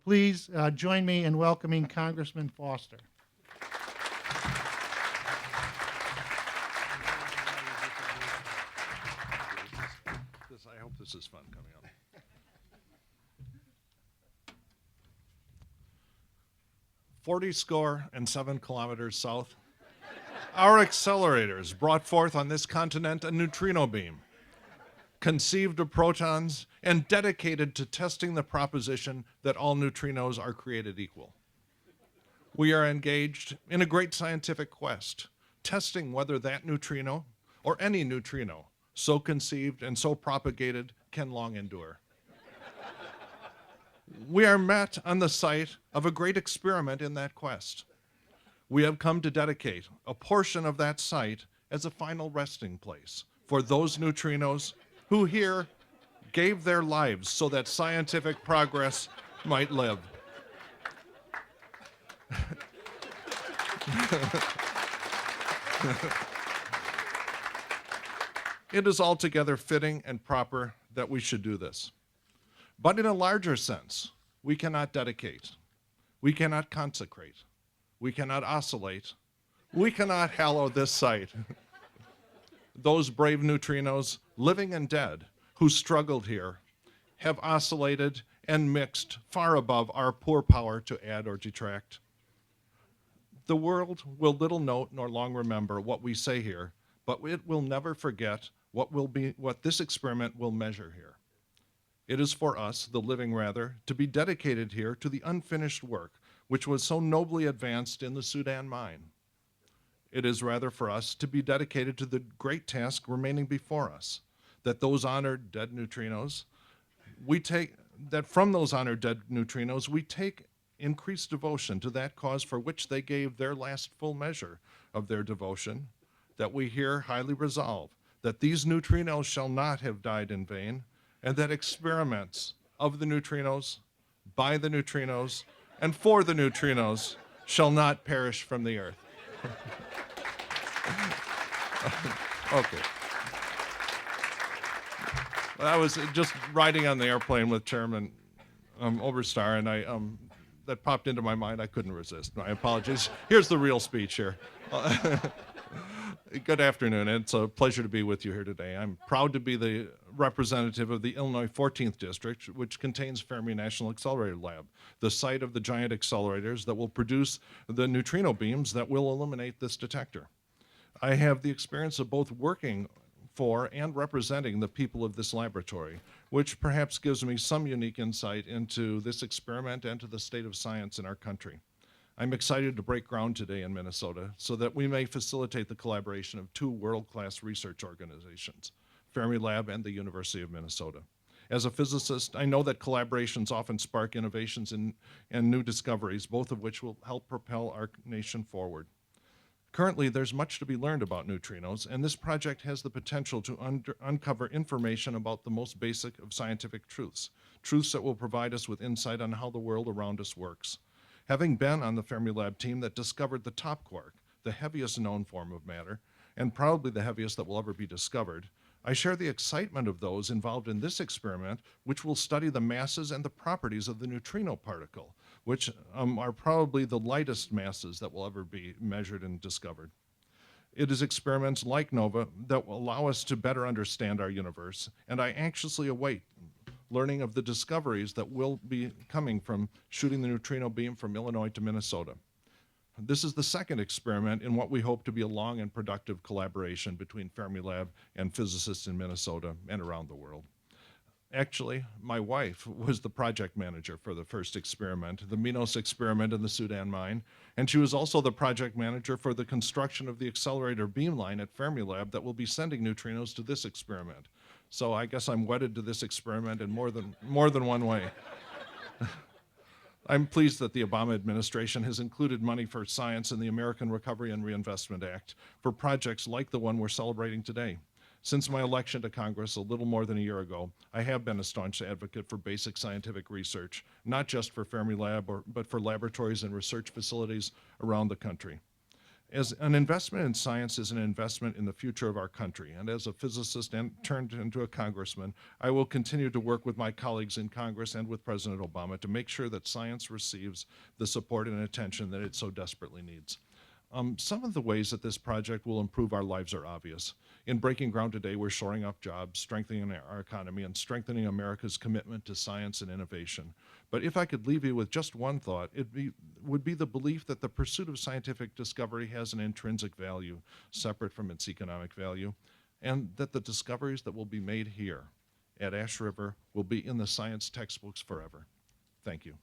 Please join me in welcoming Congressman Foster. I hope this is fun coming up. 47 kilometers south, our accelerators brought forth on this continent a neutrino beam, conceived of protons and dedicated to testing the proposition that all neutrinos are created equal. We are engaged in a great scientific quest, testing whether that neutrino, or any neutrino, so conceived and so propagated, can long endure. We are met on the site of a great experiment in that quest. We have come to dedicate a portion of that site as a final resting place for those neutrinos who here gave their lives so that scientific progress might live. It is altogether fitting and proper that we should do this. But in a larger sense, we cannot dedicate, we cannot consecrate, we cannot oscillate, we cannot hallow this site. Those brave neutrinos, living and dead, who struggled here, have oscillated and mixed far above our poor power to add or detract. The world will little note nor long remember what we say here, but it will never forget what this experiment will measure here. It is for us, the living rather, to be dedicated here to the unfinished work which was so nobly advanced in the Sudan mine. It is rather for us to be dedicated to the great task remaining before us, that those honored dead neutrinos, from those honored dead neutrinos, we take increased devotion to that cause for which they gave their last full measure of their devotion, that we here highly resolve that these neutrinos shall not have died in vain, and that experiments of the neutrinos, by the neutrinos, and for the neutrinos shall not perish from the earth. Okay. Well, I was just riding on the airplane with Chairman Oberstar, and that popped into my mind. I couldn't resist. My apologies. Here's the real speech here. Good afternoon. It's a pleasure to be with you here today. I'm proud to be the representative of the Illinois 14th District, which contains Fermi National Accelerator Lab, the site of the giant accelerators that will produce the neutrino beams that will illuminate this detector. I have the experience of both working for and representing the people of this laboratory, which perhaps gives me some unique insight into this experiment and to the state of science in our country. I'm excited to break ground today in Minnesota so that we may facilitate the collaboration of two world-class research organizations, Fermilab and the University of Minnesota. As a physicist, I know that collaborations often spark innovations and new discoveries, both of which will help propel our nation forward. Currently, there's much to be learned about neutrinos, and this project has the potential to uncover information about the most basic of scientific truths that will provide us with insight on how the world around us works. Having been on the Fermilab team that discovered the top quark, the heaviest known form of matter, and probably the heaviest that will ever be discovered, I share the excitement of those involved in this experiment, which will study the masses and the properties of the neutrino particle, which are probably the lightest masses that will ever be measured and discovered. It is experiments like NOvA that will allow us to better understand our universe, and I anxiously await learning of the discoveries that will be coming from shooting the neutrino beam from Illinois to Minnesota. This is the second experiment in what we hope to be a long and productive collaboration between Fermilab and physicists in Minnesota and around the world. Actually, my wife was the project manager for the first experiment, the Minos experiment in the Sudan mine, and she was also the project manager for the construction of the accelerator beamline at Fermilab that will be sending neutrinos to this experiment. So I guess I'm wedded to this experiment in more than one way. I'm pleased that the Obama administration has included money for science in the American Recovery and Reinvestment Act for projects like the one we're celebrating today. Since my election to Congress a little more than a year ago, I have been a staunch advocate for basic scientific research, not just for Fermilab, but for laboratories and research facilities around the country. As an investment in science is an investment in the future of our country, and as a physicist and turned into a congressman, I will continue to work with my colleagues in Congress and with President Obama to make sure that science receives the support and attention that it so desperately needs. Some of the ways that this project will improve our lives are obvious. In breaking ground today, we're shoring up jobs, strengthening our economy, and strengthening America's commitment to science and innovation. But if I could leave you with just one thought, would be the belief that the pursuit of scientific discovery has an intrinsic value, separate from its economic value, and that the discoveries that will be made here at Ash River will be in the science textbooks forever. Thank you.